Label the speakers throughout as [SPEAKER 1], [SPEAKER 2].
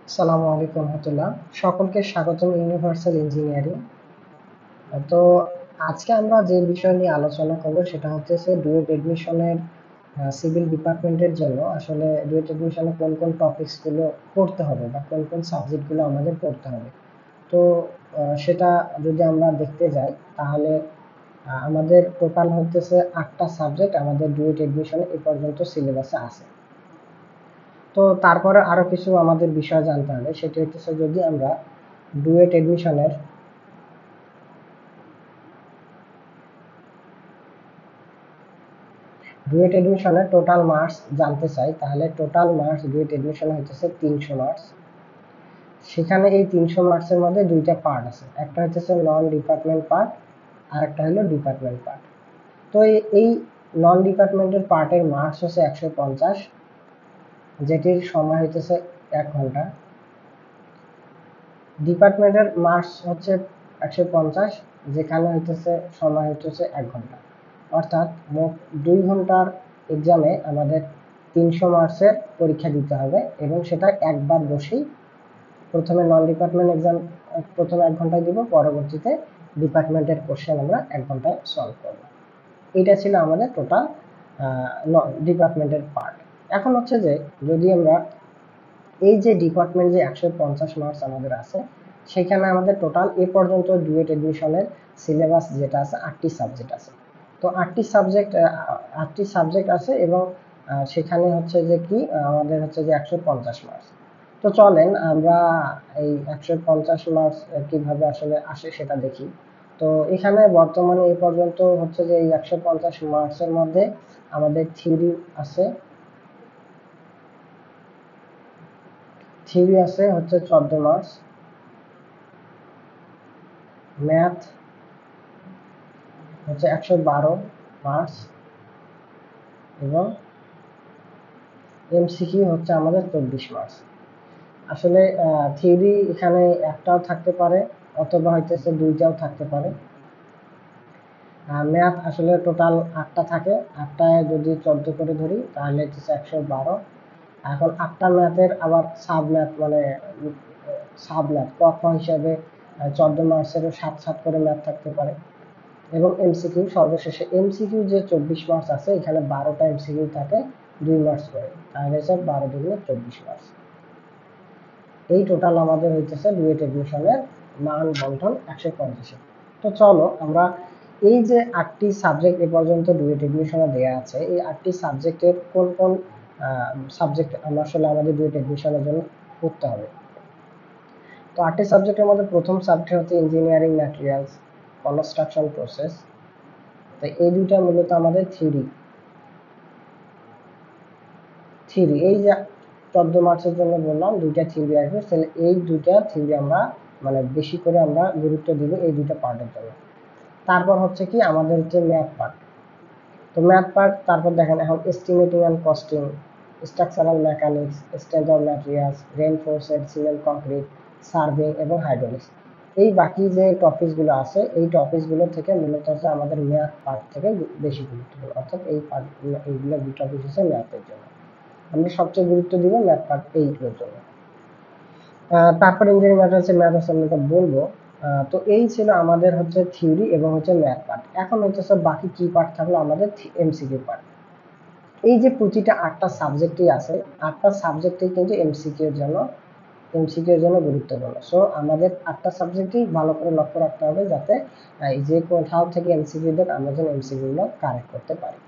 [SPEAKER 1] আসসালামু আলাইকুম রহমতুল্লাহ। সকলকে স্বাগতম ইউনিভার্সাল ইঞ্জিনিয়ারিং। তো আজকে আমরা যে বিষয় নিয়ে আলোচনা করব সেটা হচ্ছে ডুয়েট এডমিশনের সিভিল ডিপার্টমেন্টের জন্য আসলে ডুয়েট এডমিশনে কোন কোন টপিকসগুলো পড়তে হবে বা কোন কোন সাবজেক্টগুলো আমাদের পড়তে হবে। তো সেটা যদি আমরা দেখতে যাই তাহলে আমাদের টোটাল হচ্ছে 8টা সাবজেক্ট আমাদের ডুয়েট এডমিশনে এ পর্যন্ত সিলেবাসে আছে। তো তারপরে আরো কিছু আমাদের বিষয় জানতে হবে, সেটা হচ্ছে যদি আমরা ডুয়েট এডমিশনের টোটাল মার্কস জানতে চাই, তাহলে টোটাল মার্কস ডুয়েট এডমিশনে হচ্ছে 300 মার্কস। সেখানে এই 300 মার্কসের মধ্যে দুইটা পার্ট আছে, একটা হচ্ছে নন ডিপার্টমেন্ট পার্ট আর একটা হলো ডিপার্টমেন্ট পার্ট। তো এই নন ডিপার্টমেন্টের পার্টের মার্কস হচ্ছে 150, যেটির সময় হইতেছে 1 ঘন্টা। ডিপার্টমেন্টের মার্কস হচ্ছে 150, যেখানে হইতেছে সময় হইতেছে 1 ঘন্টা। অর্থাৎ মোট 2 ঘন্টার এক্সামে আমাদের 300 মার্কসের পরীক্ষা দিতে হবে এবং সেটা একবার বসেই প্রথমে নন ডিপার্টমেন্ট এক্সাম প্রথমে 1 ঘন্টায় দিব, পরবর্তীতে ডিপার্টমেন্টের কোশ্চেন আমরা 1 ঘন্টায় সলভ করব। এটা ছিল আমাদের টোটাল ডিপার্টমেন্টের পার্ট। এখন হচ্ছে যে যদি আমরা এই যে ডিপার্টমেন্ট যে 150 মার্কস আমাদের আছে, সেখানে আমাদের টোটাল এ পর্যন্ত ডুয়েট এডমিশনের সিলেবাস যেটা আছে 8টি সাবজেক্ট আছে। তো 8টি সাবজেক্ট আছে এবং সেখানে হচ্ছে যে কি আমাদের হচ্ছে যে 150 মার্কস। তো চলেন আমরা এই 150 মার্কস কিভাবে আসলে আসে সেটা দেখি। তো এখানে বর্তমানে এই পর্যন্ত হচ্ছে যে এই 150 মার্কসের মধ্যে আমাদের থিওরি আছে হচ্ছে 14 মার্কস, ম্যাথ হচ্ছে 112 মার্কস এবং এমসিকিউ হচ্ছে আমাদের 24 মার্কস। আসলে থিওরি এখানে একটাও থাকতে পারে অথবা হইতেছে দুইটাও থাকতে পারে। ম্যাথ আসলে টোটাল 8টা থাকে, 8টায় যদি 14 করে ধরি তাহলে হচ্ছে 112। এখন 8টা ম্যাথের আবার সাব ম্যাথ ক খ হিসাবে 14 মার্কসেরও 7 করে ম্যাথ থাকতে পারে এবং এমসিকিউ সর্বশেষে এমসিকিউ যে 24 মার্কস আছে, এখানে 12টা এমসিকিউ থাকে 2 মার্কস করে, তাহলে স্যার 12 দুগুণে 24 মার্কস। এই টোটাল আমাদের হইতেছে ডুয়েট এডমিশনের মান বন্টন 150। তো চলো আমরা এই যে 8টি সাবজেক্ট এ পর্যন্ত ডুয়েট এডমিশনে দেওয়া আছে, এই 8টি সাবজেক্টের কোন কোন সাবজেক্ট আমরা আসলে আমাদের ডুয়েট এডমিশনের জন্য পড়তে হবে। তো 8টি সাবজেক্টের মধ্যে প্রথম সাবজেক্ট হচ্ছে ইঞ্জিনিয়ারিং ম্যাটেরিয়ালস, কনস্ট্রাকশন প্রসেস। তো এই দুইটা মূলত আমাদের থিওরি। এই যে 14 মার্কসের জন্য বললাম দুইটা থিওরি আসবে, তাহলে এই দুইটা থিওরি আমরা বেশি করে আমরা গুরুত্ব দিব এই দুইটা পার্টের জন্য। তারপর হচ্ছে কি আমাদের হচ্ছে ম্যাথ পার্ট। তো ম্যাথ পার্ট তারপর দেখেন এখন estimating and costing, structural mechanics, strength of materials, reinforced cement concrete, survey এবং হাইড্রোলিক্স। এই বাকি যে টপিকসগুলো আছে এই টপিকসগুলো থেকে মূলত হচ্ছে আমাদের ম্যাথ পার্ট থেকে বেশি গুরুত্বপূর্ণ, অর্থাৎ এইগুলো দুই টপিক হচ্ছে ম্যাথের জন্য আমরা সবচেয়ে গুরুত্ব দিব, ম্যাথ পার্ট এইগুলোর জন্য। তারপর ইঞ্জিনিয়ারিং ম্যাথ আছে আমরা বলবো। তো এই ছিল আমাদের হচ্ছে থিওরি এবং হচ্ছে ম্যাথ পার্ট। এখন হচ্ছে বাকি কি পার্ট থাকলো আমাদের এমসিকিউ পার্ট। এই যে প্রতিটা 8টা সাবজেক্টই আছে, 8টা সাবজেক্টই কিন্তু এমসিকিউ এর জন্য গুরুত্বপূর্ণ। সো আমাদের 8টা সাবজেক্টই ভালো করে লক্ষ্য রাখতে হবে, যাতে এই যে কোথাও থেকে এমসিকিউ দেন আমরা যেন এমসিকিউ গুলো কারেক্ট করতে পারি।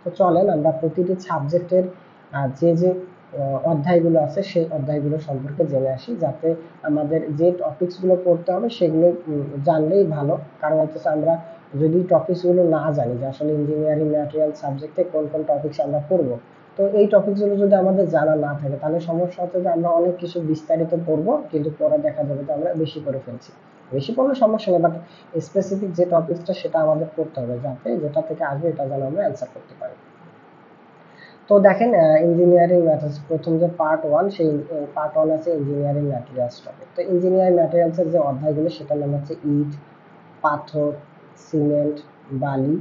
[SPEAKER 1] তো চলেন আমরা প্রতিটি সাবজেক্টের যে যে অধ্যায়গুলো আছে সেই অধ্যায়গুলো সম্পর্কে জেনে আসি, যাতে আমাদের যে টপিকসগুলো পড়তে হবে সেগুলো জানলেই ভালো। কারণ হচ্ছে আমরা যদি টপিকসগুলো না জানি যে আসলে ইঞ্জিনিয়ারিং ম্যাটেরিয়াল সাবজেক্টে কোন কোন টপিকস আমরা পড়বো, তো এই টপিকসগুলো যদি আমাদের জানা না থাকে তাহলে সমস্যা হচ্ছে যে আমরা অনেক কিছু বিস্তারিত পড়বো কিন্তু পরে দেখা যাবে যে আমরা বেশি করে ফেলছি। বেশি পড়লে সমস্যা নেই, বাট স্পেসিফিক যে টপিকসটা সেটা আমাদের পড়তে হবে, যাতে যেটা থেকে আসবে এটা যেন আমরা অ্যান্সার করতে পারি। তো দেখেন ইঞ্জিনিয়ারিং ম্যাটেরিয়ালস প্রথম যে পার্ট 1, সেই পার্ট 1 আছে ইঞ্জিনিয়ারিং ম্যাটেরিয়ালস টপিক। তো ইঞ্জিনিয়ারিং ম্যাটেরিয়ালসের যে অধ্যায়গুলো সেটার নাম হচ্ছে ইট, পাথর, সিমেন্ট, বালি,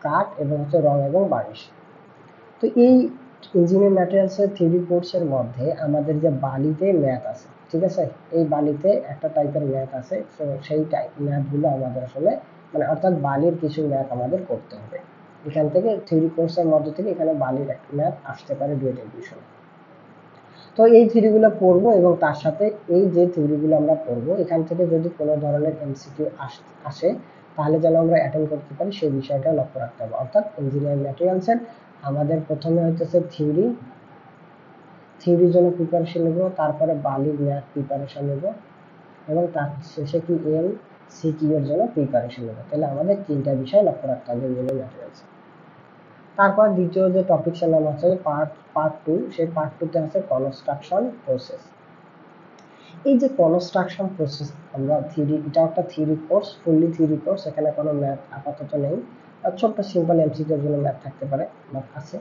[SPEAKER 1] কাঠ এবং হচ্ছে রং এবং বার্নিশ। তো এই ইঞ্জিনিয়ারিং ম্যাটেরিয়ালসের থিওরি কোর্সের মধ্যে আমাদের যে বালিতে ম্যাথ আছে, ঠিক আছে, এই বালিতে একটা টাইপের ম্যাথ আছে, তো সেই ম্যাথগুলো আমাদের আসলে মানে অর্থাৎ বালির কিছু ম্যাথ আমাদের করতে হবে। এখান থেকে থিওরি কোর্সের মধ্যে থেকে এখানে বালির একটা ম্যাথ আসতে পারে ডুয়েট এডমিশনে। তো এই থিওরিগুলো পড়বো এবং তার সাথে এই যে থিওরিগুলো আমরা পড়বো এখান থেকে যদি কোনো ধরনের এমসিকিউ আসে তাহলে যেন আমরা অ্যাটেন্ড করতে পারি সেই বিষয়টা লক্ষ্য রাখতে হবে। অর্থাৎ ইঞ্জিনিয়ারিং ম্যাটেরিয়ালসের আমাদের প্রথমে হইতেছে থিওরির জন্য প্রিপারেশন নেব, তারপরে বালির ম্যাথ প্রিপারেশন নেব এবং তার শেষে কি এমসিকিউ এর জন্য প্রিপারেশন নেব। তাহলে আমাদের তিনটা বিষয় লক্ষ্য রাখতে হবে ইঞ্জিনিয়ারিং ম্যাটেরিয়ালস। তারপর দ্বিতীয় যে টপিকসের নাম হচ্ছে পার্ট 2, সেই পার্ট 2 তে আছে কনস্ট্রাকশন প্রসেস। এই যে কনস্ট্রাকশন প্রসেস আমরা থিওরি, এটা একটা theory course, fully theory course, এখানে কোনো ম্যাথ আপাতত নেই, ছোট্ট সিম্পল এমসিকিউ এর জন্য ম্যাথ থাকতে পারে বা আছে,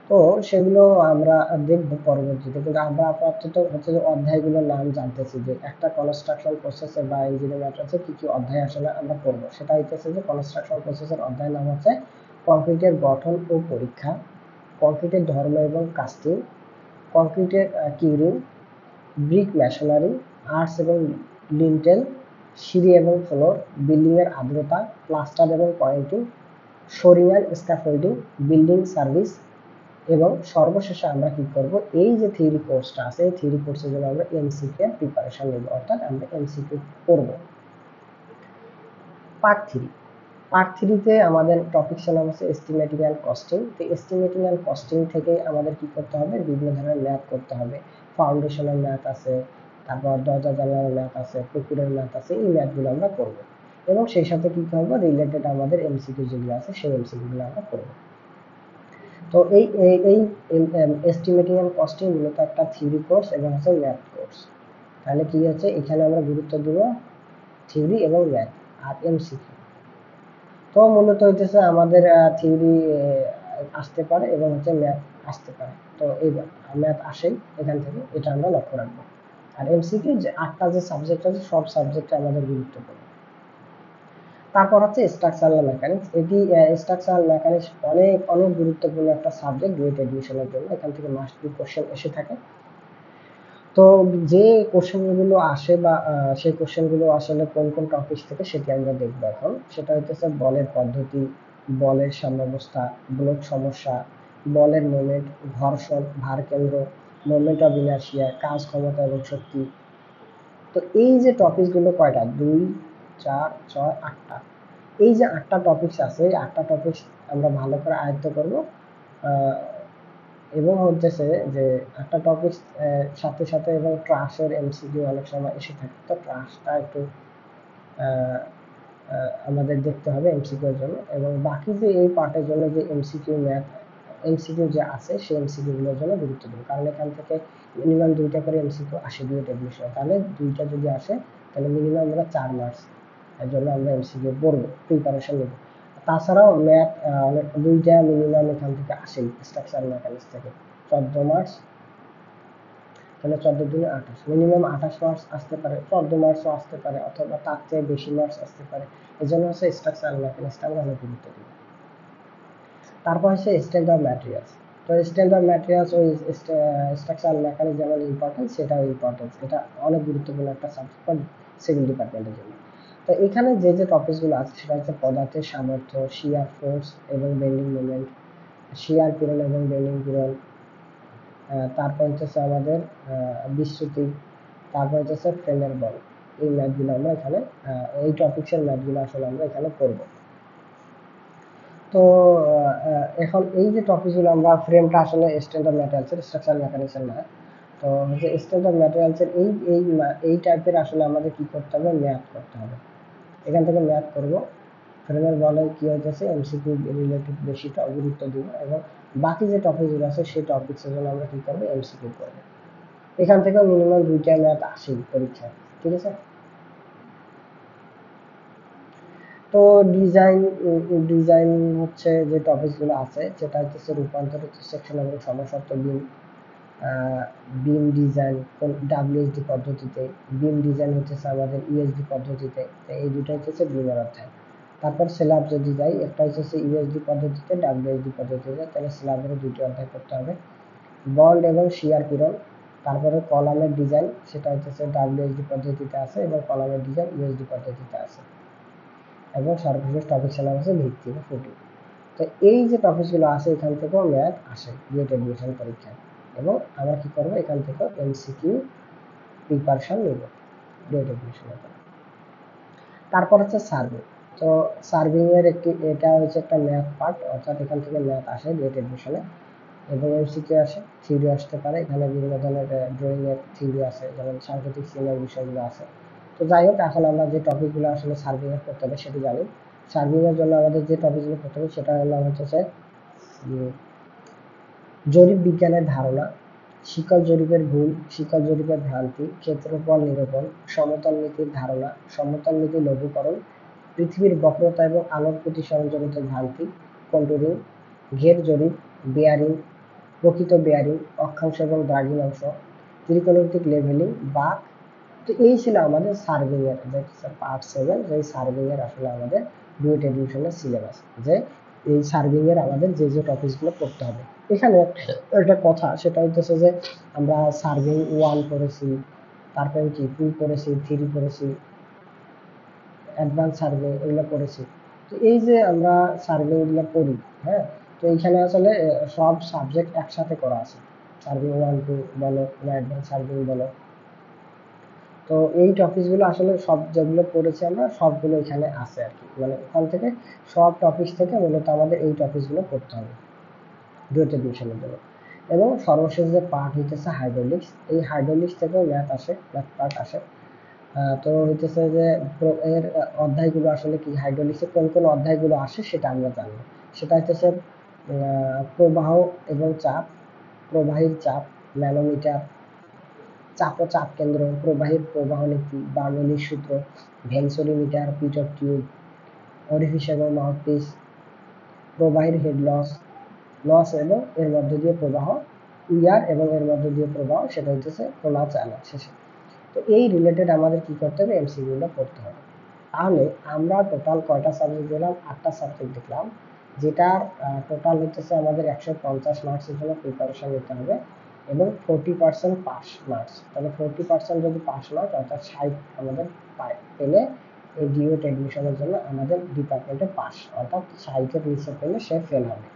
[SPEAKER 1] তো সেগুলো আমরা দেখব পরবর্তীতে। কিন্তু আমরা আপাতত হচ্ছে যে অধ্যায়গুলোর নাম জানতেছি যে একটা কনস্ট্রাকশন প্রসেসে বা ইঞ্জিনিয়ারিং ম্যাটেরিয়ালসে কি কি অধ্যায় আসলে আমরা পড়ব। সেটা হচ্ছে যে কনস্ট্রাকশন প্রসেসের অধ্যায় নাম হচ্ছে কংক্রিটের গঠন ও পরীক্ষা, কংক্রিটের ধর্ম এবং কাস্টিং, কংক্রিটের কিউরিং, ব্রিক মেশনারি, আর্টস এবং লিন্টেল, সিঁড়ি এবং ফ্লোর, বিল্ডিং এর আর্দ্রতা, প্লাস্টার এবং pointing, shoring and scaffolding, building service, এবং সর্বশেষে আমরা কি করব, এই যে থিওরি কোর্সটা আছে এই থিওরি কোর্সের জন্য আমরা এমসিকিউ এর প্রিপারেশন নেব, অর্থাৎ আমরা এমসিকিউ করব। পার্ট 3 তে আমাদের টপিকসের নাম হচ্ছে এস্টিমেটিং অ্যান্ড কস্টিং। তো এস্টিমেটিং অ্যান্ড কস্টিং থেকে আমাদের কি করতে হবে, বিভিন্ন ধরনের ম্যাথ করতে হবে। ফাউন্ডেশনাল ম্যাথ আছে, তারপর দরজা জানালার ম্যাথ আছে, পুকুরের ম্যাথ আছে, এই ম্যাথগুলো আমরা করব এবং সেই সাথে কি করব, রিলেটেড আমাদের এমসিকিউ যেগুলো আছে সেই এমসিকিউগুলো আমরা করব। তো এই এস্টিমেটিং এন্ড কস্টিং মূলত একটা থিওরি কোর্স এবং হচ্ছে ম্যাথ কোর্স। তাহলে কি হচ্ছে, এখানে আমরা গুরুত্ব দেব থিওরি এবং ম্যাথ আর এমসিকিউ। তো মূলত হইতেছে আমাদের থিওরি আসতে পারে এবং হচ্ছে ম্যাথ আসতে পারে। তো এই ম্যাথ আসেই এখান থেকে, এটা আমরা লক্ষ্য রাখবো। আর এমসিকিউ যে 8টা যে সাবজেক্ট আছে সব সাবজেক্টে আমাদের গুরুত্বপূর্ণ। তারপর হচ্ছে স্ট্রাকচারাল মেকানিক্স। এটি স্ট্রাকচারাল মেকানিক্স অনেক অনেক গুরুত্বপূর্ণ একটা সাবজেক্ট ডুয়েট এডমিশনের জন্য, এখান থেকে মাস্ট বি কোশ্চেন এসে থাকে। তো যে কোশ্চেনগুলো আসে বা সেই কোশ্চেনগুলো আসলে কোন কোন টপিক থেকে সেটি আমরা দেখবো এখন। সেটা হচ্ছে বলের পদ্ধতি, বলের সাম্যাবস্থা, ব্লক সমস্যা, বলের মোমেন্ট, ঘর্ষণ, ভার কেন্দ্র, মোমেন্ট অফ ইনার্শিয়া, কাজ ক্ষমতা এবং শক্তি। তো এই যে টপিকগুলো কয়টা, 2, 4, 6, 8টা, এই যে 8টা টপিকস আছে এই 8টা টপিকস আমরা ভালো করে আয়ত্ত করব এবং হচ্ছে যে 8টা টপিকস সাথে সাথে এবং ট্রাশের এমসিকিউ অনেক সময় এসে থাকে, তো ট্রাশটা একটু আমাদের দেখতে হবে এমসিকিউ এর জন্য। এবং বাকি যে এই পার্টের জন্য যে এমসিকিউ যে আছে সেই এমসিকিউ গুলোর জন্য গুরুত্ব দেবো, কারণ এখান থেকে মিনিমাম 2টা করে এমসিকিউ আসে ডুয়েট এডমিশন। তাহলে 2টা যদি আসে তাহলে মিনিমাম আমরা 4 মার্কস এর জন্য আমরা এমসিকিউ পড়বো, প্রিপারেশন নেব। তাছাড়াও ম্যাথ 2টা মিনিমাম এখান থেকে আসেই স্ট্রাকচারাল মেকানিক্স থেকে, 14 মার্কস। তাহলে 14 দুগুণে 28, মিনিমাম 28 মার্কস আসতে পারে, 14 মার্কসও আসতে পারে অথবা তার চেয়ে বেশি মার্কস আসতে পারে। এই জন্য হচ্ছে স্ট্রাকচারাল মেকানিক্সটা আমরা অনেক গুরুত্ব দিই। তারপর হচ্ছে স্ট্রেংথ অফ ম্যাটেরিয়ালস। তো স্ট্রেংথ অফ ম্যাটেরিয়ালস ওই স্ট্রাকচারাল মেকানিক্স যেমন ইম্পর্টেন্ট, সেটাও ইম্পর্টেন্ট, এটা অনেক গুরুত্বপূর্ণ একটা সাবজেক্ট ফর সিভিল ডিপার্টমেন্টের জন্য। তো এখানে যে যে টপিকসগুলো আছে সেটা হচ্ছে পদার্থের সামর্থ্য, শিয়ার ফোর্স এবং বেন্ডিং মোমেন্ট, শিয়ার পীড়ন এবং বেন্ডিং পীড়ন, তারপর হচ্ছে আমাদের বিচ্যুতি, তারপর হচ্ছে ফ্রেমের বল। এই ম্যাথগুলো আমরা এখানে এই টপিকসের ম্যাথগুলো আসলে আমরা এখানে করব। তো এখন এই যে টপিকগুলো আমরা, ফ্রেমটা আসলে স্ট্রেংথ অফ ম্যাটেরিয়ালসের, স্ট্রাকচারাল মেকানিক্সের না। তো হচ্ছে স্ট্রেংথ অফ ম্যাটেরিয়ালসের এই টাইপের আসলে আমাদের কি করতে হবে, ম্যাথ করতে হবে। এখান থেকে ম্যাথ করব, ফ্রেমের বলে কি হচ্ছে এমসিকিউ রিলেটেড বেশি গুরুত্ব দিব এবং বাকি যে টপিকগুলো আছে সেই টপিকসের জন্য আমরা কি করবো, এমসিকিউ করবো। এখান থেকে মিনিমাম 2টা ম্যাথ আসেই পরীক্ষায়, ঠিক আছে। তো ডিজাইন হচ্ছে যে টপিকগুলো আছে সেটা হচ্ছে রূপান্তরিত সেকশন এবং সমশর্ত বিম ডিজাইন ডাব্লিউএসডি পদ্ধতিতে, বিম ডিজাইন হচ্ছে আমাদের ইউএসডি পদ্ধতিতে, এই দুটো হচ্ছে বিমের অধ্যায়। তারপর স্ল্যাব যদি যাই, একটা হচ্ছে ইউএসডি পদ্ধতিতে, ডাব্লিউএসডি পদ্ধতিতে, তাহলে স্ল্যাবেরও 2টি অধ্যায় করতে হবে। বন্ড এবং শিয়ার পীড়ন, তারপরে কলামের ডিজাইন সেটা হচ্ছে WSD পদ্ধতিতে আছে এবং কলামের ডিজাইন USD পদ্ধতিতে আছে, এবং সর্বশেষ টপিক সিলেবাসে ভিত্তি ফুটি। তো এই যে টপিকগুলো আছে এখান থেকেও ম্যাথ আসে বুয়েট অ্যাডমিশন পরীক্ষায়, এবং আমরা কি করব এখান থেকে MCQ প্রিপারেশন নেব বুয়েট অ্যাডমিশনের। তারপর হচ্ছে সার্ভে। তো সার্ভিং এর এটা হচ্ছে একটা ম্যাথ পার্ট, অর্থাৎ এখান থেকে ম্যাথ আসে বুয়েট অ্যাডমিশনে, এবং MCQ আসে, থিওরি আসতে পারে। এখানে বিভিন্ন ধরনের ড্রয়িং এর থিওরি আছে, যেমন সাংকেতিক সিনের বিষয়গুলো আছে। তো যাই হোক, এখন আমরা যে টপিকগুলো আসলে সার্ভিং এর করতে হবে সেটা জানি। সার্ভিং এর জন্য আমাদের যে টপিকগুলো করতে হবে সেটা হলো হচ্ছে জরিপ বিজ্ঞানের ধারণা, শিকল জরিপের ভুল, শিকল জরিপের ভ্রান্তি, ক্ষেত্রফল নিরূপণ, সমতল নীতির ধারণা, সমতল নীতি লঘুকরণ, পৃথিবীর বক্রতা এবং আলোর প্রতিসরণজনিত ভ্রান্তি, কন্টুরিং, ঘের জরিপ, বেয়ারিং, প্রকৃত বেয়ারিং, অক্ষাংশ এবং দ্রাঘিমাংশ, ত্রিকোণমিতিক লেভেলিং, বাঁক। তো এই ছিল আমাদের সার্ভিং এর পার্ট 7, যে সার্ভিং এর আসলে আমাদের বুয়েট এডমিশনের সিলেবাস, যে এই সার্ভিং এর আমাদের যে যে টপিকগুলো পড়তে হবে। এখানে একটা কথা, সেটা হচ্ছে যে আমরা সার্ভিং 1 পড়েছি, তারপরে কি 2 পড়েছি, 3 পড়েছি, অ্যাডভান্স সার্ভে এগুলো পড়েছি। তো এই যে আমরা সার্ভে এগুলো পড়ি, হ্যাঁ, তো এইখানে আসলে সব সাবজেক্ট একসাথে করা আছে, সার্ভিং 1 2 বলো বা অ্যাডভান্স সার্ভিং বলো। তো এই টপিকগুলো আসলে সব যেগুলো পড়েছি আমরা সবগুলো এখানে আছে আর কি, মানে ওখান থেকে সব টপিক থেকে মূলত আমাদের এই টপিকগুলো পড়তে হবে বুয়েট এডমিশনের জন্য। এবং সর্বশেষ যে পার্ট হইতেছে হাইড্রোলিক্স, এই হাইড্রোলিক্স থেকেও ম্যাথ আসে, ম্যাথ পার্ট আসে। তো হইতেছে যে এর অধ্যায়গুলো আসলে কি, হাইড্রোলিক্সে কোন কোন অধ্যায়গুলো আসে সেটা আমরা জানবো। সেটা হচ্ছে প্রবাহ এবং চাপ, প্রবাহীর চাপ, ম্যানোমিটার, চাপ ও চাপ কেন্দ্র, প্রবাহীর প্রবাহ নীতি, বার্নৌলির সূত্র, ভেন্সোরিমিটার, পিটর টিউব, অরিফিস এবং মাউথপিস, প্রবাহীর হেড লস, লস এবং এর মধ্য দিয়ে প্রবাহ, উইয়ার এবং এর মধ্য দিয়ে প্রবাহ, সেটা হচ্ছে খোলা চালা শেষে। তো এই রিলেটেড আমাদের কি করতে হবে, MCQগুলো পড়তে হবে। তাহলে আমরা টোটাল কয়টা সাবজেক্ট দিলাম, 8টা সাবজেক্ট দেখলাম, যেটার টোটাল হচ্ছে আমাদের 150 মার্কসের জন্য প্রিপারেশন নিতে হবে, এবং 40% পাস মার্কস। তাহলে 40% যদি পাস মার্ক, অর্থাৎ 60 আমাদের পেলে এই বুয়েট এডমিশনের জন্য আমাদের ডিপার্টমেন্টে পাস, অর্থাৎ 60-এর নিচে পেলে সে ফেল হবে।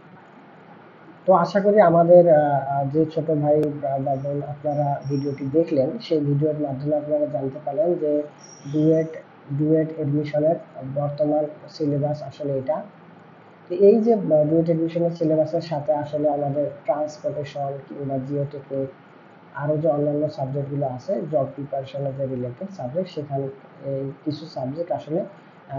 [SPEAKER 1] তো আশা করি আমাদের যে ছোট ভাই বা বোন আপনারা ভিডিওটি দেখলেন, সেই ভিডিওর মাধ্যমে আপনারা জানতে পারলেন যে ডুয়েট এডমিশনের বর্তমান সিলেবাস আসলে এটা। তো এই যে ডুয়েট এডমিশনের সিলেবাসের সাথে আসলে আমাদের ট্রান্সপোর্টেশন কিংবা জিওটেকনিক, আরও যে অন্যান্য সাবজেক্টগুলো আছে জব প্রিপারেশনের যে রিলেটেড সাবজেক্ট, সেখানে এই কিছু সাবজেক্ট আসলে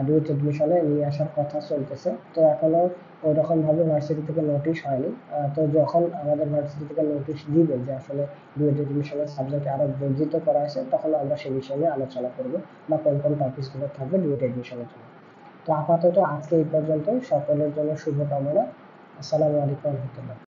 [SPEAKER 1] ডুয়েট এডমিশনে নিয়ে আসার কথা চলতেছে। তো এখনও ওই রকমভাবে ভার্সিটি থেকে নোটিশ হয়নি। তো যখন আমাদের ভার্সিটি থেকে নোটিশ দিবে যে আসলে ডুয়েট এডমিশনের সাবজেক্ট আরও বর্ধিত করা হয়েছে, তখন আমরা সে বিষয় নিয়ে আলোচনা করব বা কোন কোন টপিকসগুলো থাকবে ডুয়েট এডমিশনের জন্য। তো আপাতত আজকে এই পর্যন্তই। সকলের জন্য শুভকামনা। আসসালামু আলাইকুম রহমতুল্লাহ।